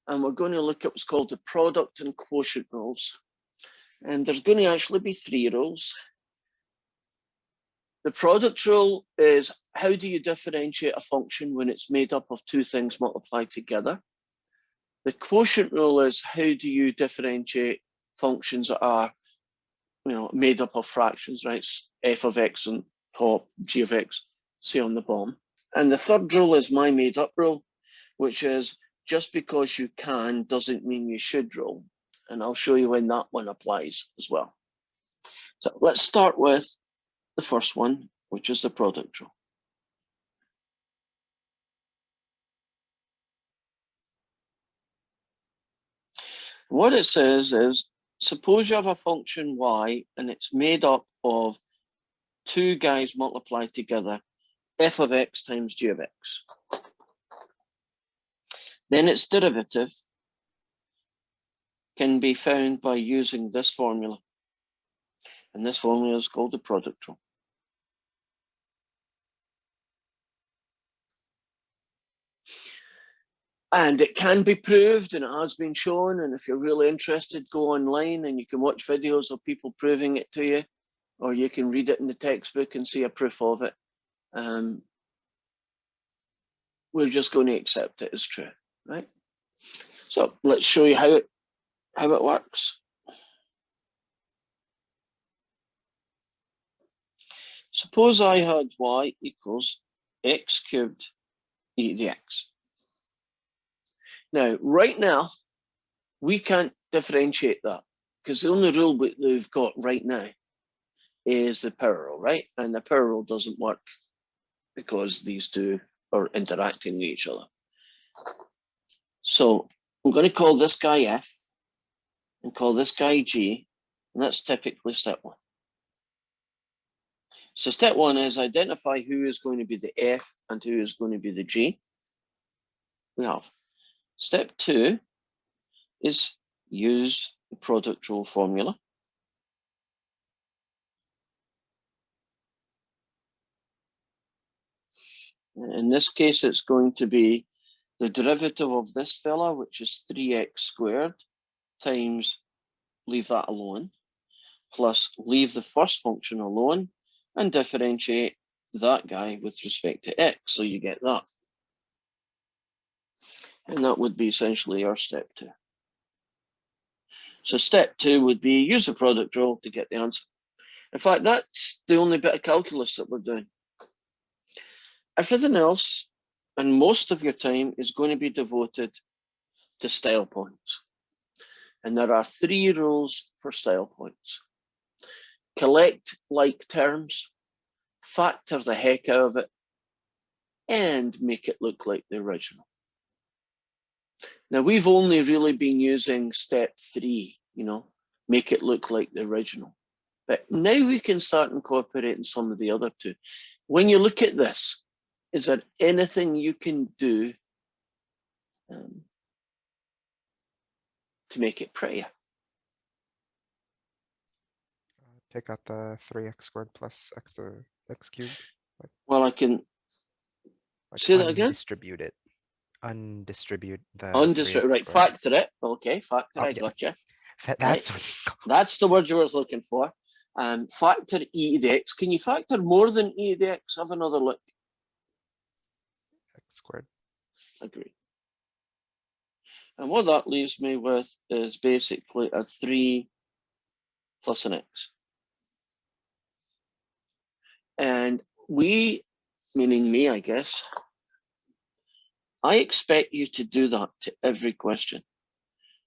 and we're going to look at what's called the product and quotient rules. And there's going to actually be 3 rules. The product rule is how do you differentiate a function when it's made up of 2 things multiplied together. The quotient rule is how do you differentiate functions that are made up of fractions, right? F of x on top, g of x, c on the bottom. And the third rule is my made up rule, which is just because you can doesn't mean you should rule. And I'll show you when that one applies as well. So let's start with the first one, which is the product rule. What it says is, suppose you have a function y and it's made up of 2 guys multiplied together, f of x times g of x. Then its derivative can be found by using this formula. And this formula is called the product rule. And it can be proved, and it has been shown. And if you're really interested, go online and you can watch videos of people proving it to you, or you can read it in the textbook and see a proof of it. We're just going to accept it as true, right? So let's show you how it works. Suppose I had y equals x cubed e to the x. Now, right now, we can't differentiate that because the only rule that we've got right now is the power rule, right? And the power rule doesn't work because these two are interacting with each other. So I'm going to call this guy f and call this guy g, and that's typically step 1. So step 1 is identify who is going to be the f and who is going to be the g. We have. Step 2 is use the product rule formula. In this case, it's going to be the derivative of this fella, which is 3x squared, times leave that alone, plus leave the first function alone and differentiate that guy with respect to x. So you get that. And that would be essentially our step 2. So step 2 would be use the product rule to get the answer. In fact, that's the only bit of calculus that we're doing. Everything else, and most of your time, is going to be devoted to style points. And there are 3 rules for style points. Collect like terms, factor the heck out of it, and make it look like the original. Now, we've only really been using step 3, make it look like the original. But now we can start incorporating some of the other 2. When you look at this, is there anything you can do to make it prettier? Take out the 3x squared plus x to x cubed. Well, I can say that again. Undistribute it. Undistribute the undistribute, right? Squared. Factor it. Okay, factor. I gotcha. That's right. what it's called. That's the word you were looking for. Factor e to the x. Can you factor more than e to the x? Have another look. X squared. Agree. And what that leaves me with is basically a 3 plus an x. And we, meaning me, I guess, I expect you to do that to every question,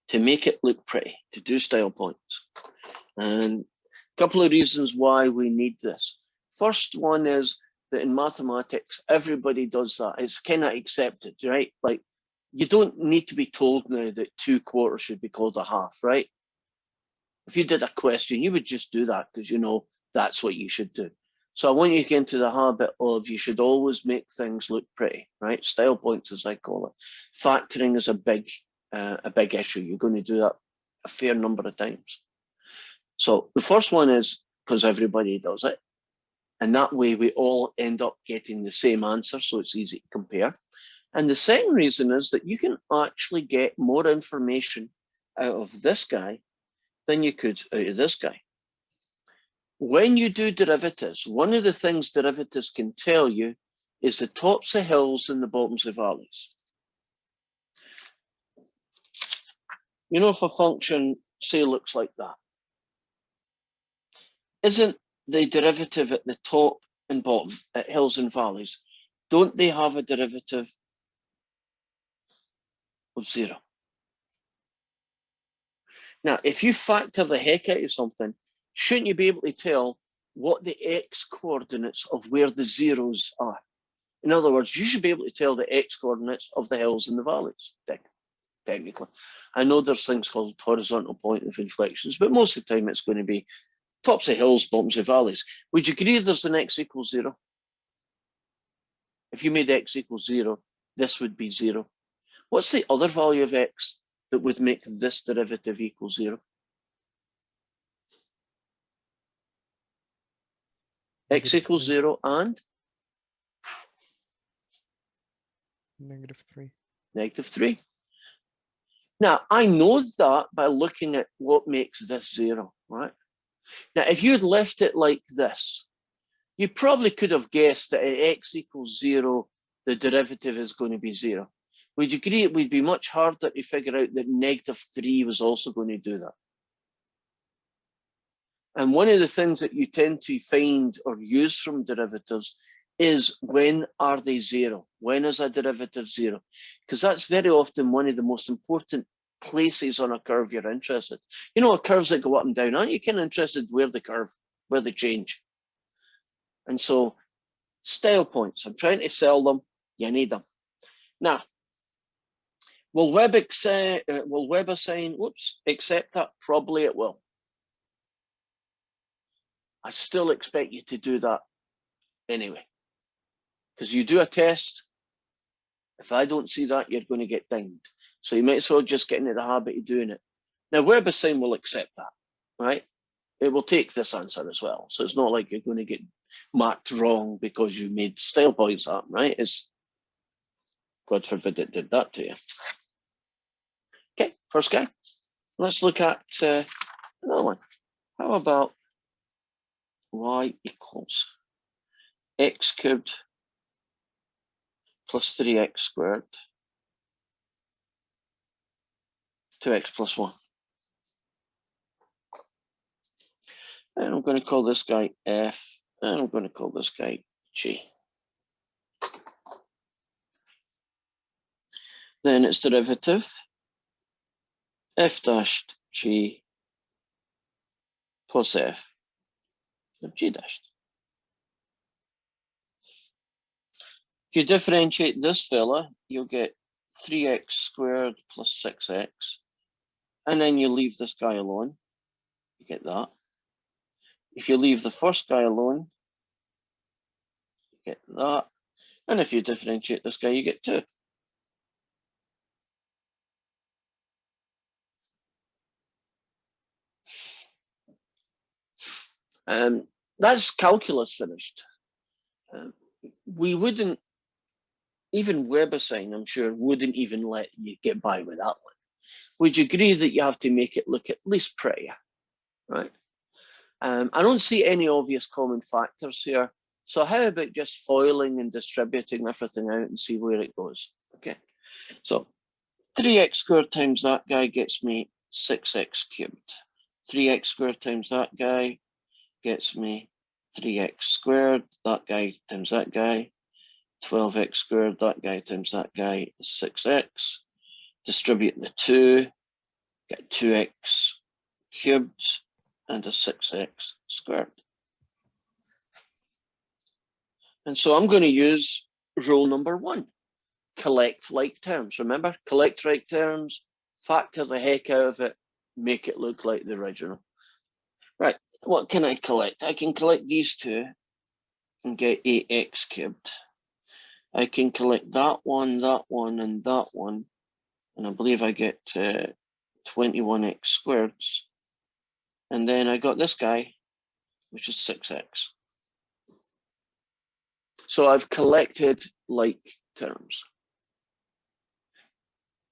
to make it look pretty, to do style points. And a couple of reasons why we need this. First one is that in mathematics, everybody does that. It's kind of accepted, right? Like, you don't need to be told now that 2/4 should be called a half, right? If you did a question, you would just do that because you know that's what you should do. So I want you to get into the habit of you should always make things look pretty, right? Style points, as I call it. Factoring is a big issue. You're going to do that a fair number of times. So the first one is because everybody does it. And that way we all end up getting the same answer, so it's easy to compare. And the second reason is that you can actually get more information out of this guy than you could out of this guy. When you do derivatives, one of the things derivatives can tell you is the tops of hills and the bottoms of valleys. You know, if a function, say, looks like that, isn't the derivative at the top and bottom, at hills and valleys, don't they have a derivative of 0? Now, if you factor the heck out of something, shouldn't you be able to tell what the x coordinates of where the zeros are? In other words, you should be able to tell the x coordinates of the hills and the valleys, technically. I know there's things called horizontal point of inflections, but most of the time it's going to be tops of hills, bottoms of valleys. Would you agree there's an x equals 0? If you made x equals 0, this would be 0. What's the other value of x that would make this derivative equal 0? X equals 0 and? -3. -3. Now, I know that by looking at what makes this 0, right? Now, if you'd left it like this, you probably could have guessed that at x equals 0, the derivative is going to be 0. Would you agree it would be much harder to figure out that -3 was also going to do that? And one of the things that you tend to find or use from derivatives is when are they 0? When is a derivative 0? Because that's very often one of the most important places on a curve you're interested. You know, curves that go up and down, aren't you kind of interested where they change? And so style points, I'm trying to sell them, you need them. Now, will web assign, accept that? Probably it will. I still expect you to do that anyway, because you do a test. If I don't see that, you're going to get dinged. So you might as well just get into the habit of doing it. Now, WebAssign will accept that, right? It will take this answer as well. So it's not like you're going to get marked wrong because you made style points up, right? It's, God forbid it did that to you. Okay, first guy. Let's look at another one. How about y equals x cubed plus 3x squared 2x plus 1. And I'm going to call this guy F, and I'm going to call this guy G. Then its derivative, F dashed G plus F of G dashed. If you differentiate this fella, you'll get 3x squared plus 6x, and then you leave this guy alone, you get that. If you leave the first guy alone, you get that. And if you differentiate this guy, you get 2. That's calculus finished. We wouldn't, even WebAssign, I'm sure, wouldn't even let you get by with that one. Would you agree that you have to make it look at least prettier, right? I don't see any obvious common factors here. So how about just foiling and distributing everything out and see where it goes? Okay, so 3x squared times that guy gets me 6x cubed. 3x squared times that guy gets me 3x squared. That guy times that guy. 12x squared, that guy times that guy is 6x. Distribute the 2, get 2x cubed and a 6x squared. And so I'm going to use rule number 1, collect like terms. Remember, collect like terms, factor the heck out of it, make it look like the original. Right, what can I collect? I can collect these two and get 8x cubed. I can collect that one, and that one, and I believe I get 21x squared. And then I got this guy, which is 6x. So I've collected like terms.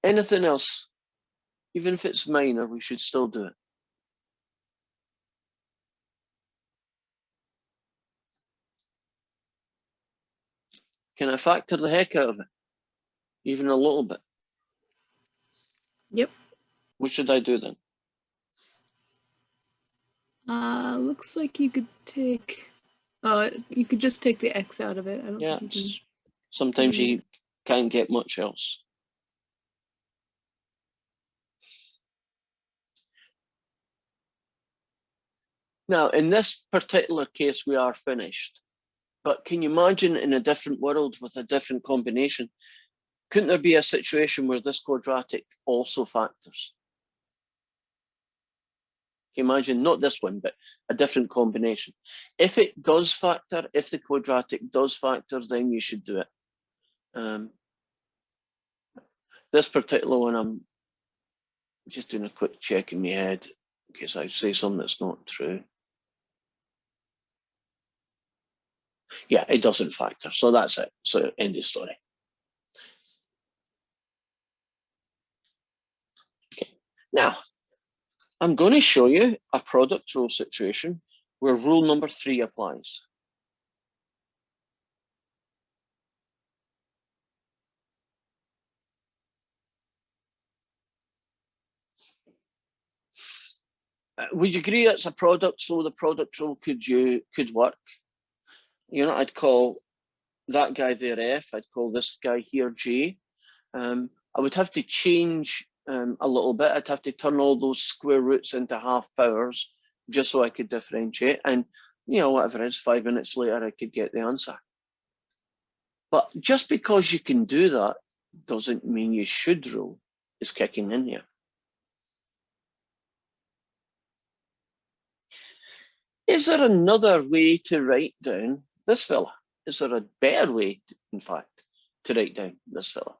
Anything else? Even if it's minor, we should still do it. Can I factor the heck out of it? Even a little bit? Yep. What should I do then? Looks like you could take. You could just take the x out of it. I don't Yeah, think you can. sometimes you can't get much else. Now, in this particular case, we are finished. But can you imagine in a different world with a different combination? Couldn't there be a situation where this quadratic also factors? Can you imagine, not this one, but a different combination? If it does factor, if the quadratic does factor, then you should do it. This particular one, I'm just doing a quick check in my head in case I say something that's not true. Yeah, it doesn't factor, so that's it. So end of story. Okay. Now, I'm going to show you a product rule situation where rule number 3 applies. Would you agree it's a product, so the product rule could work? You know, I'd call that guy there F, I'd call this guy here J. I would have to change a little bit. I'd have to turn all those square roots into half powers just so I could differentiate. And, you know, whatever it is, 5 minutes later, I could get the answer. But just because you can do that doesn't mean you should rule is kicking in here. Is there another way to write down this fella? Is there a better way, in fact, to write down this fella?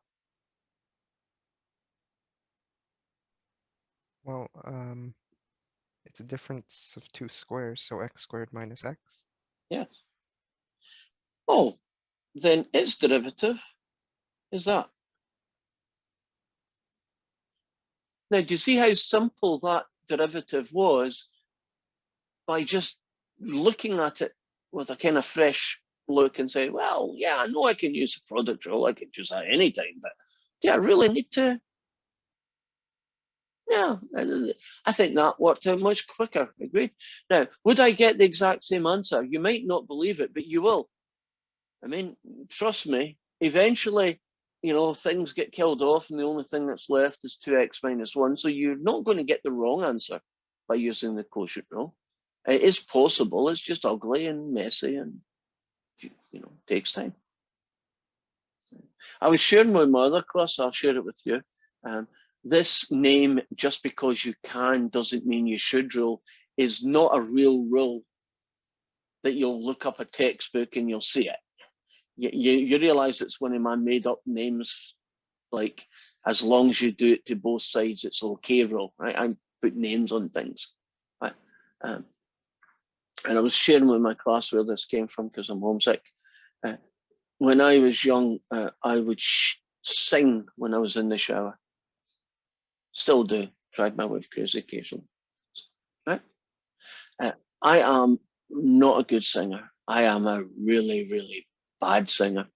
Well, it's a difference of 2 squares, so x squared minus x. Yes. Oh, then its derivative is that. Now, do you see how simple that derivative was by just looking at it with a kind of fresh look and say, well, yeah, I know I can use a product rule. I can use that anytime, but do I really need to? Yeah, I think that worked out much quicker. Agreed. Now, would I get the exact same answer? You might not believe it, but you will. I mean, trust me, eventually, you know, things get killed off and the only thing that's left is 2x minus 1. So you're not going to get the wrong answer by using the quotient rule. It is possible. It's just ugly and messy and, you know, takes time. I was sharing with my other class. I'll share it with you. This name, just because you can, doesn't mean you should rule, is not a real rule that you'll look up a textbook and you'll see it. You realize it's one of my made up names, like as long as you do it to both sides, it's okay rule, right? I put names on things. Right? And I was sharing with my class where this came from because I'm homesick. When I was young, I would sing when I was in the shower. Still do. Drive my wife crazy occasionally. Right? I am not a good singer. I am a really, really bad singer.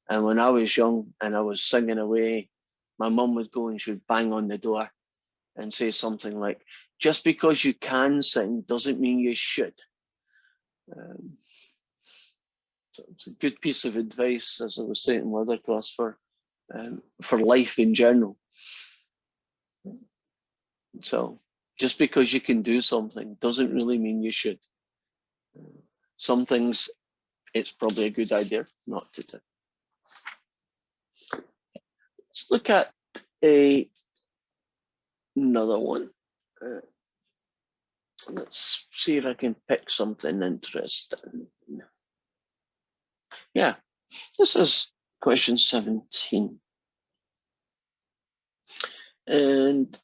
And when I was young and I was singing away, my mum would go and she would bang on the door and say something like, just because you can sing doesn't mean you should. So it's a good piece of advice, as I was saying in my other class, for life in general. So just because you can do something doesn't really mean you should. Some things, it's probably a good idea not to do. Let's look at another one. Let's see if I can pick something interesting. Yeah, this is question 17. And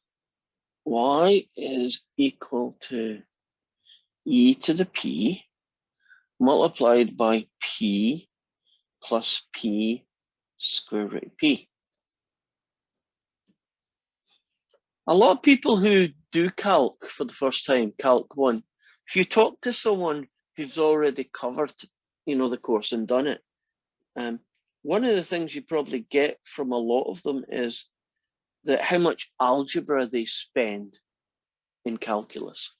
y is equal to e to the p multiplied by p plus p square root p. A lot of people who do calc for the first time, Calc 1, if you talk to someone who's already covered, the course and done it, one of the things you probably get from a lot of them is that how much algebra they spend in calculus.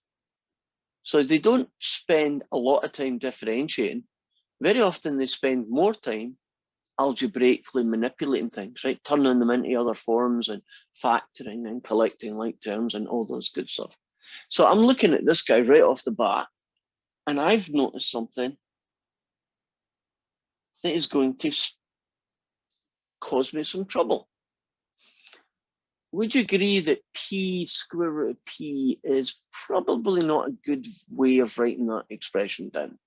So they don't spend a lot of time differentiating. Very often they spend more time algebraically manipulating things, right? Turning them into other forms and factoring and collecting like terms and all those good stuff. So I'm looking at this guy right off the bat, and I've noticed something that is going to cause me some trouble. Would you agree that p square root of p is probably not a good way of writing that expression down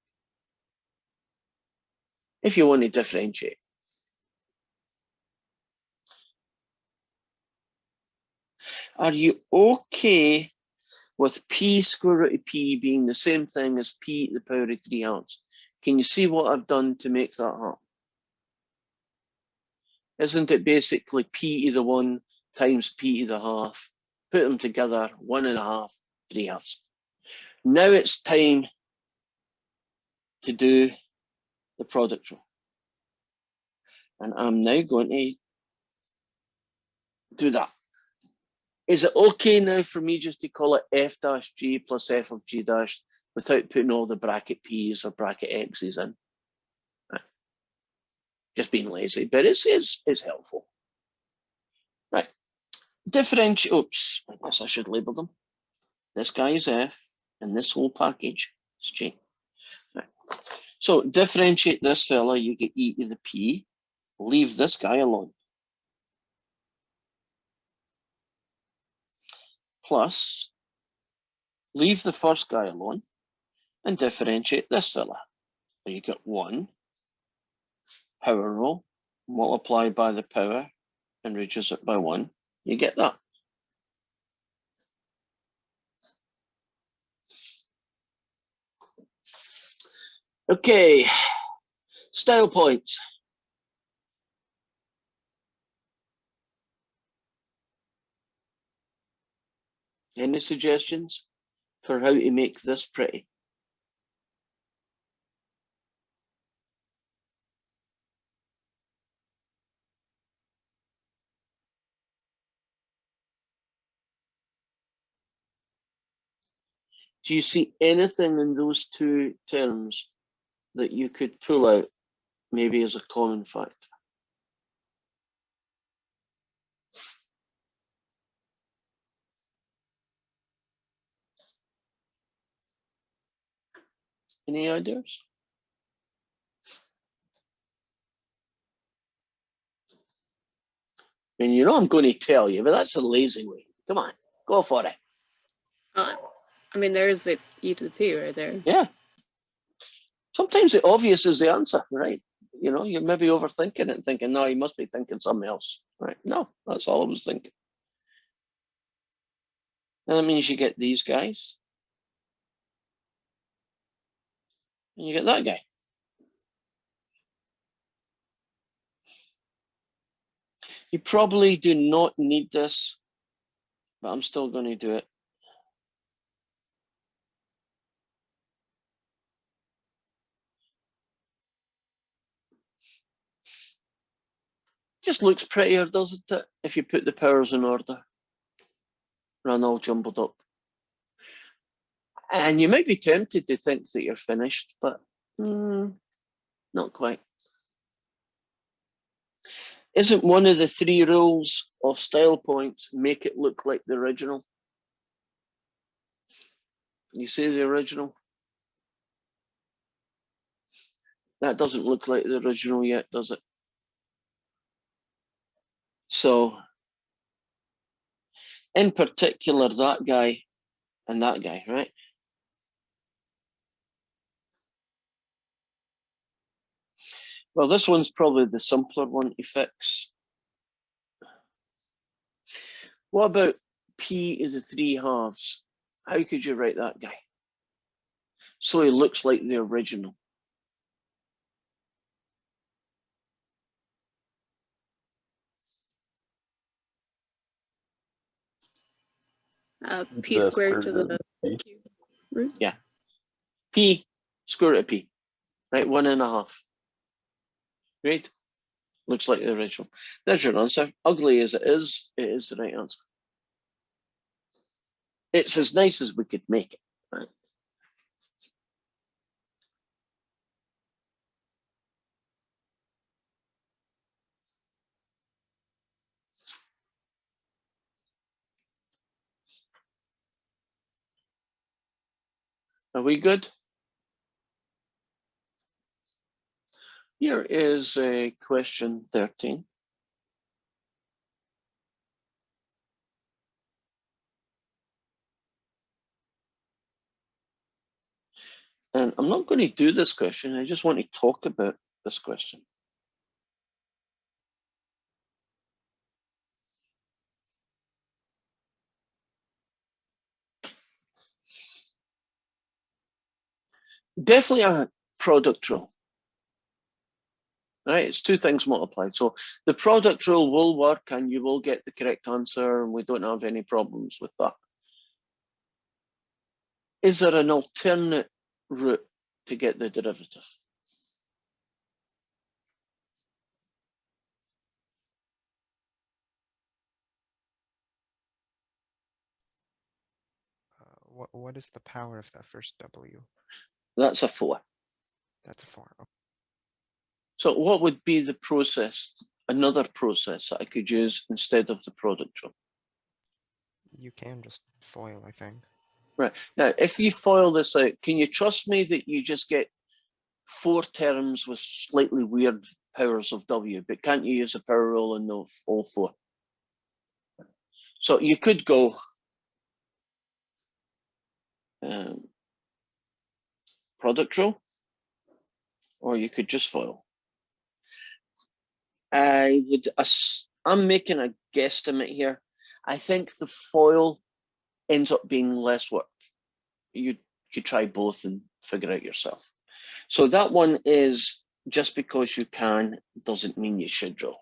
if you want to differentiate? Are you okay with p square root of p being the same thing as p to the power of 3 halves? Can you see what I've done to make that happen? Isn't it basically p to the 1 times p to the half? Put them together, 1 1/2, 3 halves. Now it's time to do the product rule. And I'm now going to do that. Is it okay now for me just to call it f dash g plus f of g dash without putting all the bracket p's or bracket x's in? Just being lazy, but it's helpful. Right. Differentiate, oops, I guess I should label them. This guy is f, and this whole package is g. Right. So differentiate this fella, you get e to the p. Leave this guy alone. Plus, leave the first guy alone and differentiate this fella. So you get 1 power rule, multiply by the power and reduce it by 1. You get that. Okay, style points. Any suggestions for how to make this pretty? Do you see anything in those two terms that you could pull out maybe as a common fact? Any ideas? And I'm going to tell you, but that's a lazy way. Come on, go for it. I mean, there's the e to the p right there. Yeah. Sometimes the obvious is the answer, right? You're maybe overthinking it and thinking, no, you must be thinking something else, right? No, that's all I was thinking. And that means you get these guys. And you get that guy. You probably do not need this, but I'm still going to do it. Just looks prettier, doesn't it? If you put the powers in order, run all jumbled up. And you might be tempted to think that you're finished, but not quite. Isn't one of the 3 rules of style points make it look like the original? You say the original? That doesn't look like the original yet, does it? So, in particular, that guy and that guy, right? Well, this one's probably the simpler one to fix. What about p is the 3 halves? How could you write that guy so he looks like the original? P squared to the cube root. Yeah. P, square root of P, right? 1.5. Great. Looks like the original. There's your answer. Ugly as it is the right answer. It's as nice as we could make it, right? Are we good? Here is a question 13. And I'm not going to do this question. I just want to talk about this question. Definitely a product rule. Right, it's two things multiplied. So the product rule will work and you will get the correct answer and we don't have any problems with that. Is there an alternate route to get the derivative? What is the power of that first W? That's a 4. That's a 4. Okay. So what would be the process, another process that I could use instead of the product rule? You can just FOIL, I think. Right. Now, if you FOIL this out, can you trust me that you just get 4 terms with slightly weird powers of W, but can't you use a power rule in all 4? So you could go product rule, or you could just FOIL. I'm making a guesstimate here. I think the FOIL ends up being less work. You could try both and figure out yourself. So that one is just because you can doesn't mean you should draw.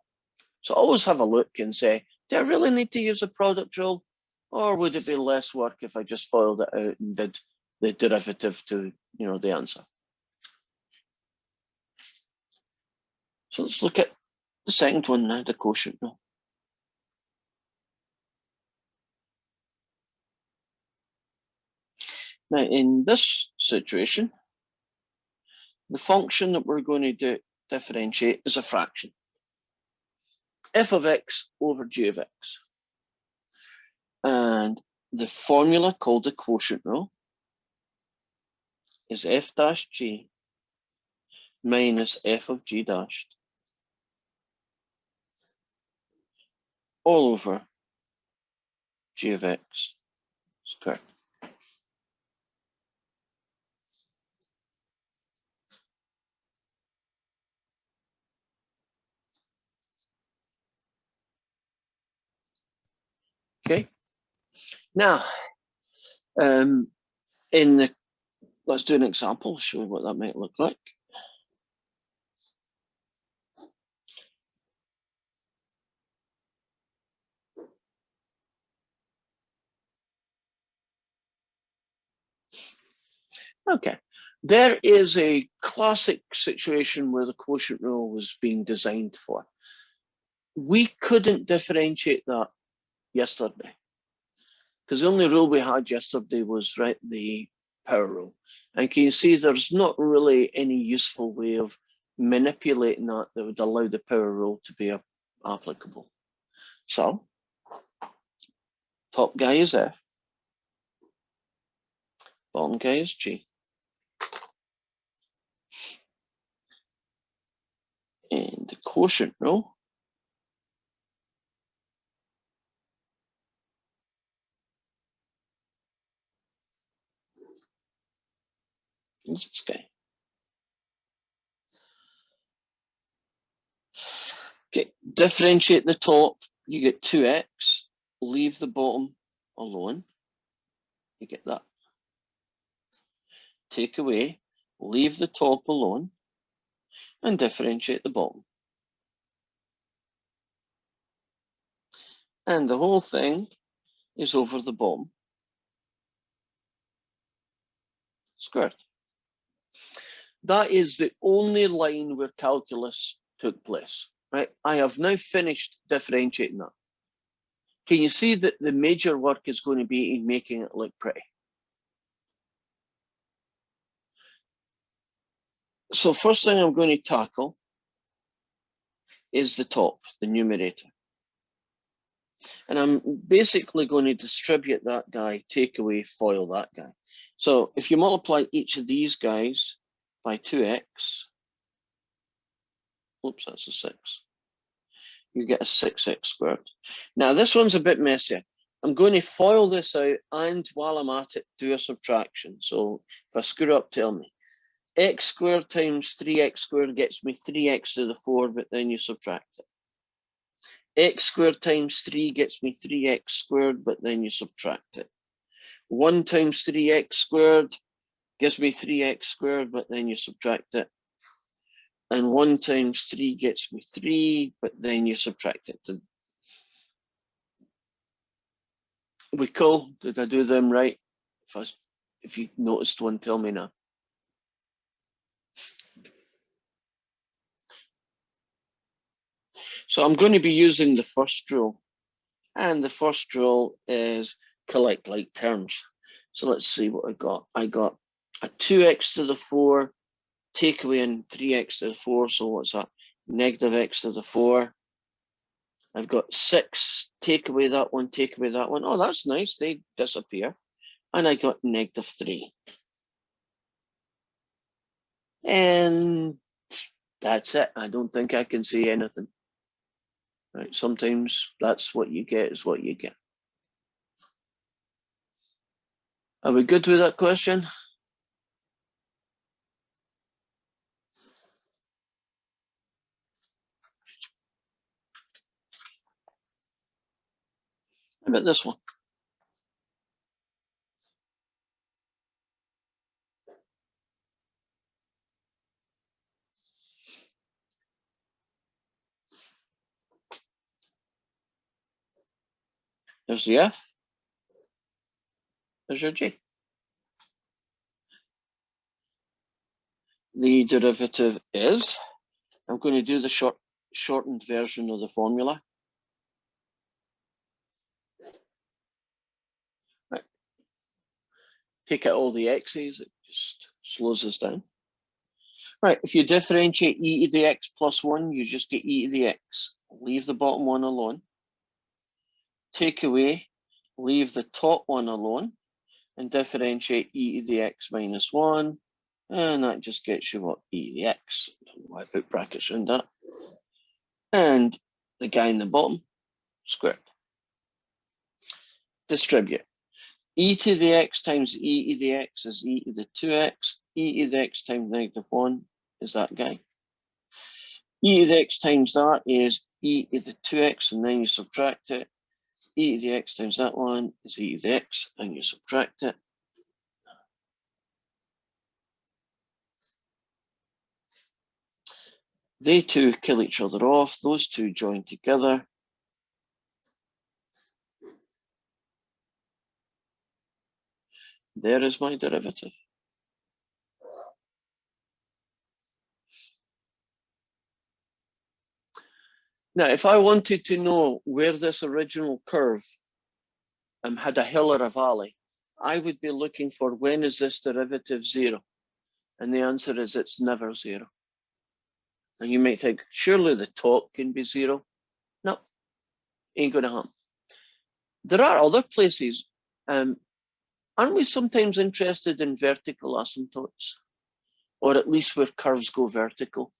So always have a look and say, do I really need to use a product rule? Or would it be less work if I just FOILed it out and did the derivative to, the answer? So let's look at the second one now, the quotient rule. Now, in this situation, the function that we're going to differentiate is a fraction. F of x over g of x. And the formula called the quotient rule is f dash g minus f of g dashed all over g of x squared. Okay. Now, let's do an example, show you what that might look like. Okay, there is a classic situation where the quotient rule was being designed for. We couldn't differentiate that yesterday because the only rule we had yesterday was the power rule. And can you see there's not really any useful way of manipulating that would allow the power rule to be applicable. So, top guy is F, bottom guy is G. And the quotient rule is this guy. Okay, differentiate the top, you get 2x, leave the bottom alone, you get that. Take away, leave the top alone, and differentiate the bottom. And the whole thing is over the bottom squared. That is the only line where calculus took place, right? I have now finished differentiating that. Can you see that the major work is going to be in making it look pretty? So first thing I'm going to tackle is the top, the numerator. And I'm basically going to distribute that guy, take away, FOIL that guy. So if you multiply each of these guys by 2x, oops, that's a 6. You get a 6x squared. Now this one's a bit messier. I'm going to FOIL this out, and while I'm at it, do a subtraction. So if I screw up, tell me. X squared times 3x squared gets me 3x to the 4, but then you subtract it. X squared times 3 gets me 3x squared, but then you subtract it. 1 times 3x squared gives me 3x squared, but then you subtract it. And 1 times 3 gets me 3, but then you subtract it. We cool? Did I do them right? If you noticed one, tell me now. So I'm going to be using the first rule, and the first rule is collect like terms. So let's see what I got. I got a 2x to the 4, take away in 3x to the 4, so what's that? Negative x to the 4. I've got 6, take away that one, take away that one. Oh, that's nice, they disappear. And I got negative 3. And that's it. I don't think I can say anything. Right, sometimes that's what you get is what you get. Are we good with that question? How about this one? There's the f. There's your g. The derivative is, I'm going to do the shortened version of the formula. Right. Take out all the x's, it just slows us down. Right, if you differentiate e to the x plus 1, you just get e to the x. Leave the bottom one alone. Take away, leave the top one alone, and differentiate e to the x minus 1, and that just gets you what? E to the x. I don't know why I put brackets around that. And the guy in the bottom, squared. Distribute. E to the x times e to the x is e to the 2x. E to the x times negative 1 is that guy. E to the x times that is e to the 2x, and then you subtract it. E to the x times that one is e to the x, and you subtract it. They two kill each other off. Those two join together. There is my derivative. Now, if I wanted to know where this original curve had a hill or a valley, I would be looking for when is this derivative 0? And the answer is it's never 0. And you might think, surely the top can be 0. No, ain't going to happen. There are other places. Aren't we sometimes interested in vertical asymptotes? Or at least where curves go vertical?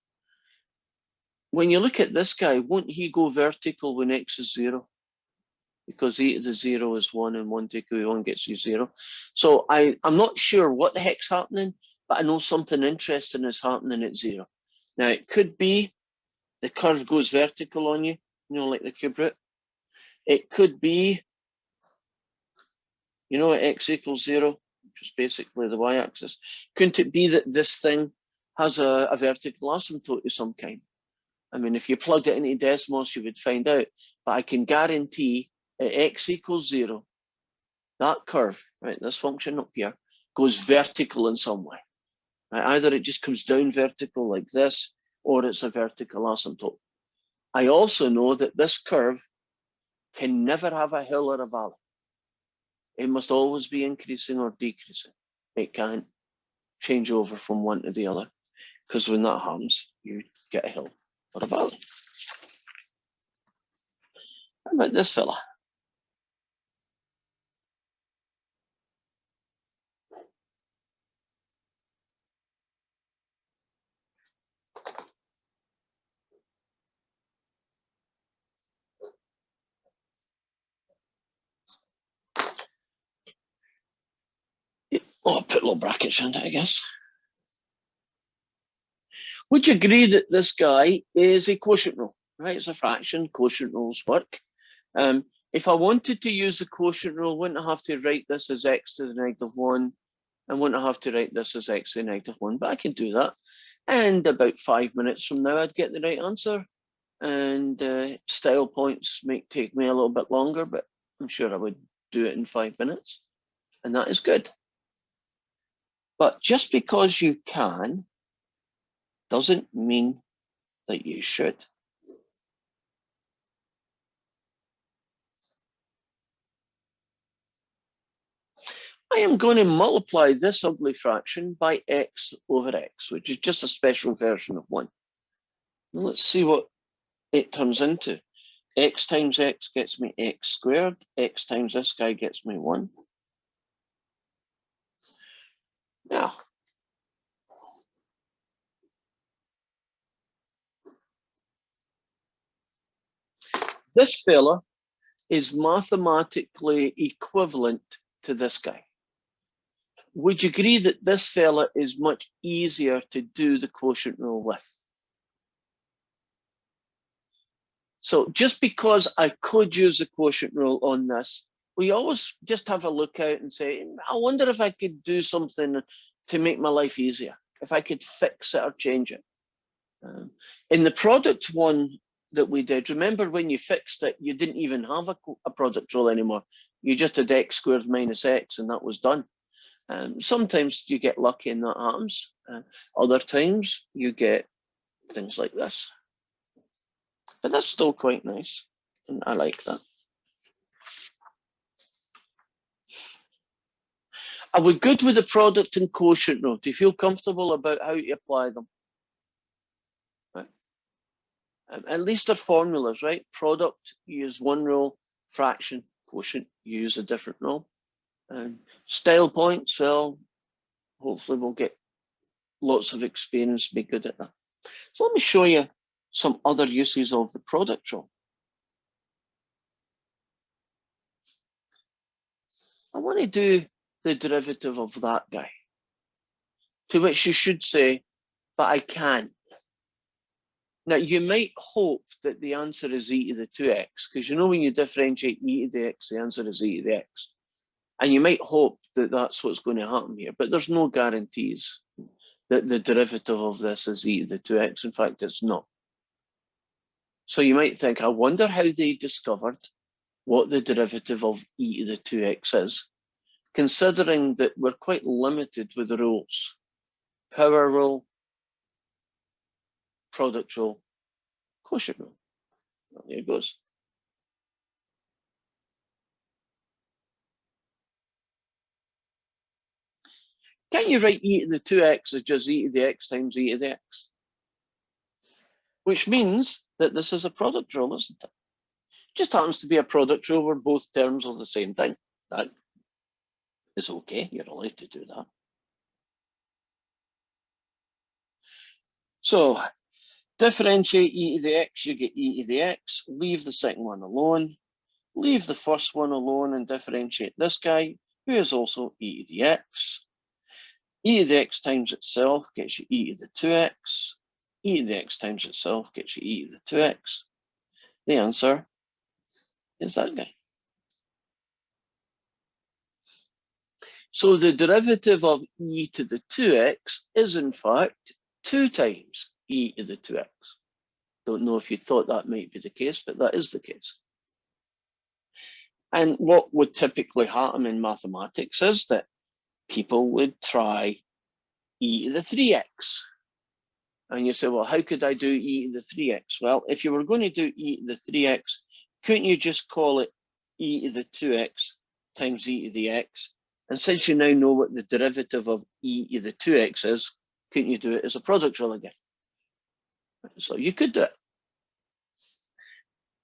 When you look at this guy, won't he go vertical when x is 0? Because e to the 0 is 1, and 1 take away 1 gets you 0. So I'm not sure what the heck's happening, but I know something interesting is happening at 0. Now, it could be the curve goes vertical on you, like the cube root. It could be, at x equals 0, which is basically the y-axis. Couldn't it be that this thing has a vertical asymptote of some kind? I mean, if you plugged it into Desmos, you would find out. But I can guarantee at x equals 0, that curve, right, this function up here, goes vertical in some way. Right? Either it just comes down vertical like this, or it's a vertical asymptote. I also know that this curve can never have a hill or a valley. It must always be increasing or decreasing. It can't change over from one to the other, because when that happens, you get a hill or a valley. How about this fella? Oh, I'll put little brackets in it, I guess. Would you agree that this guy is a quotient rule, right? It's a fraction, quotient rules work. If I wanted to use the quotient rule, wouldn't I have to write this as x to the -1, and wouldn't I have to write this as x to the -1, but I can do that. And about 5 minutes from now, I'd get the right answer. And style points might take me a little bit longer, but I'm sure I would do it in 5 minutes. And that is good. But just because you can doesn't mean that you should. I am going to multiply this ugly fraction by x over x, which is just a special version of 1. Now let's see what it turns into. X times x gets me x squared. X times this guy gets me 1. Now, this fella is mathematically equivalent to this guy. Would you agree that this fella is much easier to do the quotient rule with? So just because I could use the quotient rule on this, we always just have a look out and say, I wonder if I could do something to make my life easier, if I could fix it or change it. In the product one that we did, remember when you fixed it, you didn't even have a product rule anymore. You just had x squared minus x, and that was done. Sometimes you get lucky and that happens. Other times you get things like this. But that's still quite nice, and I like that. Are we good with the product and quotient rule? Do you feel comfortable about how to apply them? Right. At least they're formulas, right? Product, use one rule. Fraction, quotient, use a different rule. Style points, well, hopefully we'll get lots of experience to be good at that. So let me show you some other uses of the product rule. I want to do the derivative of that guy, to which you should say, but I can't. Now, you might hope that the answer is e to the 2x, because you know when you differentiate e to the x, the answer is e to the x. And you might hope that that's what's going to happen here, but there's no guarantees that the derivative of this is e to the 2x. In fact, it's not. So you might think, I wonder how they discovered what the derivative of e to the 2x is, considering that we're quite limited with the rules. Power rule, product rule, quotient rule. Well, there it goes. Can't you write e to the 2x as just e to the x times e to the x? Which means that this is a product rule, isn't it? Just happens to be a product rule where both terms are the same thing. That is okay, you're allowed to do that. So differentiate e to the x, you get e to the x, leave the second one alone, leave the first one alone and differentiate this guy, who is also e to the x. E to the x times itself gets you e to the 2x. E to the x times itself gets you e to the 2x. The answer is that guy. So the derivative of e to the 2x is in fact 2 times e to the 2x. Don't know if you thought that might be the case, but that is the case. And what would typically happen in mathematics is that people would try e to the 3x. And you say, well, how could I do e to the 3x? Well, if you were going to do e to the 3x, couldn't you just call it e to the 2x times e to the x? And since you now know what the derivative of e to the 2x is, couldn't you do it as a product rule again? So you could do it.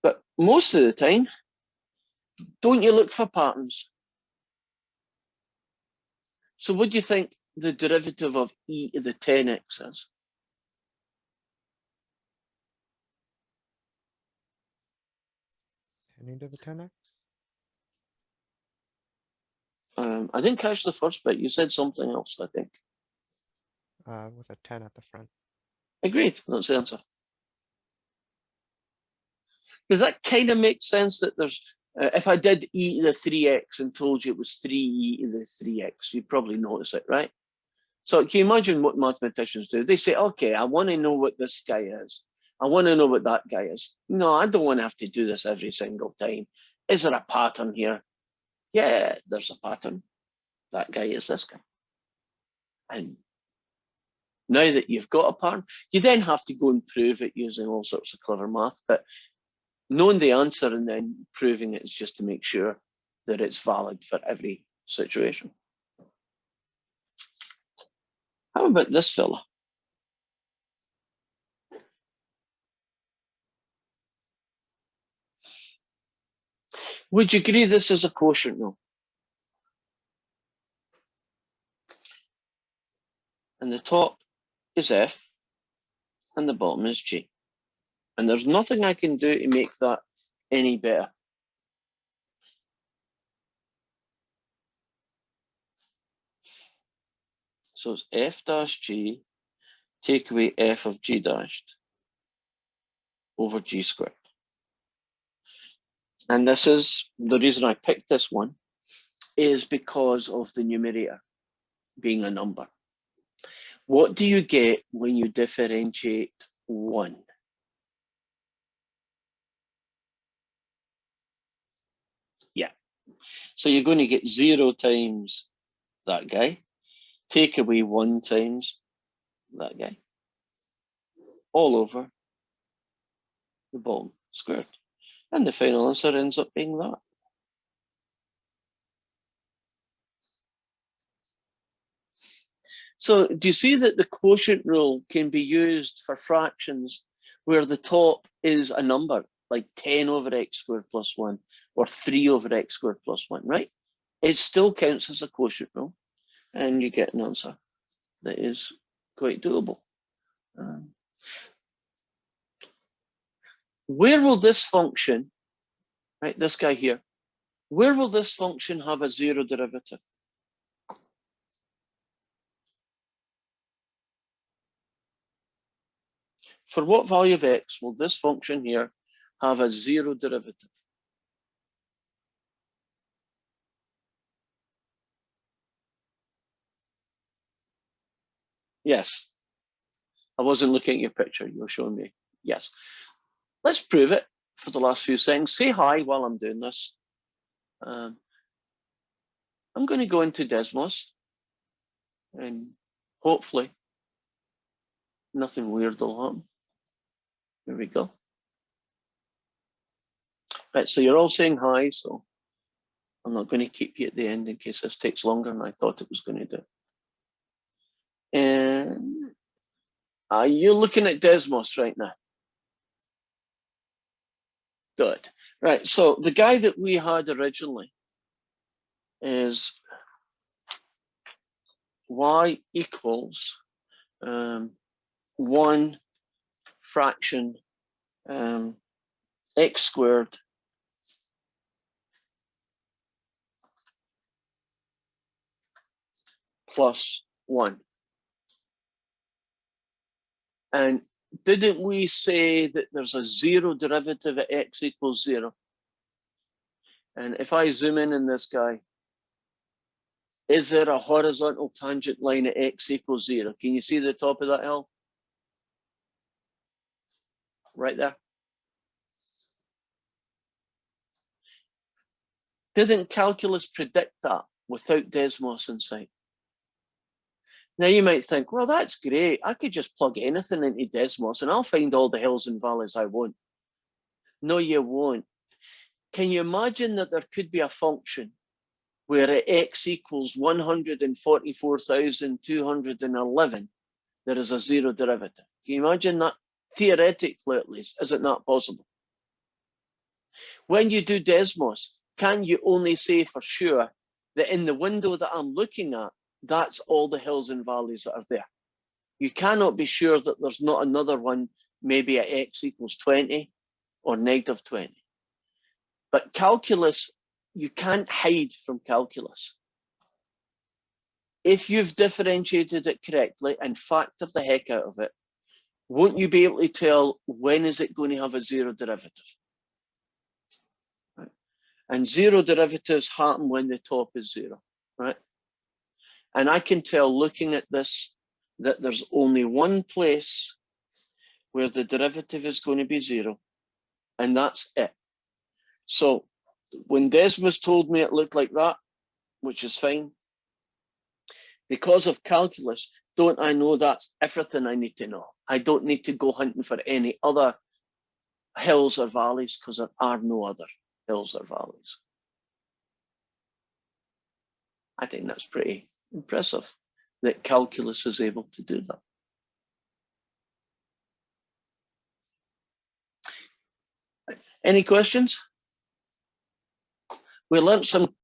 But most of the time, don't you look for patterns? So what do you think the derivative of e to the 10x is? Any to the 10x? I didn't catch the first bit. You said something else, I think. With a 10 at the front. Agreed. That's the answer. Does that kind of make sense that there's, if I did e to the 3x and told you it was 3e to the 3x, you'd probably notice it, right? So can you imagine what mathematicians do? They say, okay, I want to know what this guy is. I want to know what that guy is. No, I don't want to have to do this every single time. Is there a pattern here? Yeah, there's a pattern. That guy is this guy. And now that you've got a pattern, you then have to go and prove it using all sorts of clever math. But knowing the answer and then proving it is just to make sure that it's valid for every situation. How about this fella? Would you agree this is a quotient rule? And the top is F and the bottom is G. And there's nothing I can do to make that any better. So it's F dash G, take away F of G dashed over G squared. And this is the reason I picked this one is because of the numerator being a number. What do you get when you differentiate 1? Yeah. So you're going to get 0 times that guy, take away 1 times that guy, all over the bottom squared. And the final answer ends up being that. So do you see that the quotient rule can be used for fractions where the top is a number, like 10 over x squared plus 1 or 3 over x squared plus 1, right? It still counts as a quotient rule, and you get an answer that is quite doable. Where will this function, right, this guy here, where will this function have a 0 derivative? For what value of x will this function here have a 0 derivative? Yes. I wasn't looking at your picture, you were showing me. Yes. Let's prove it for the last few seconds. Say hi while I'm doing this. I'm going to go into Desmos and hopefully nothing weird will happen. Here we go. Right, so you're all saying hi, so I'm not going to keep you at the end in case this takes longer than I thought it was going to do. And are you looking at Desmos right now? Good. Right, so the guy that we had originally is y equals 1 fraction x squared plus 1. And didn't we say that there's a 0 derivative at x equals 0? And if I zoom in this guy, is there a horizontal tangent line at x equals 0? Can you see the top of that hill? Right there. Didn't calculus predict that without Desmos in sight? Now you might think, well, that's great. I could just plug anything into Desmos and I'll find all the hills and valleys I want. No, you won't. Can you imagine that there could be a function where at x equals 144,211, there is a zero derivative? Can you imagine that? Theoretically, at least, is it not possible? When you do Desmos, can you only say for sure that in the window that I'm looking at, that's all the hills and valleys that are there? You cannot be sure that there's not another one, maybe at x equals 20 or negative 20. But calculus, you can't hide from calculus. If you've differentiated it correctly and factored the heck out of it, won't you be able to tell when is it going to have a zero derivative? Right? And zero derivatives happen when the top is zero, right? And I can tell looking at this that there's only one place where the derivative is going to be zero, and that's it. So when Desmos told me it looked like that, which is fine, because of calculus, don't I know that's everything I need to know? I don't need to go hunting for any other hills or valleys because there are no other hills or valleys. I think that's pretty impressive that calculus is able to do that. Any questions? We learned some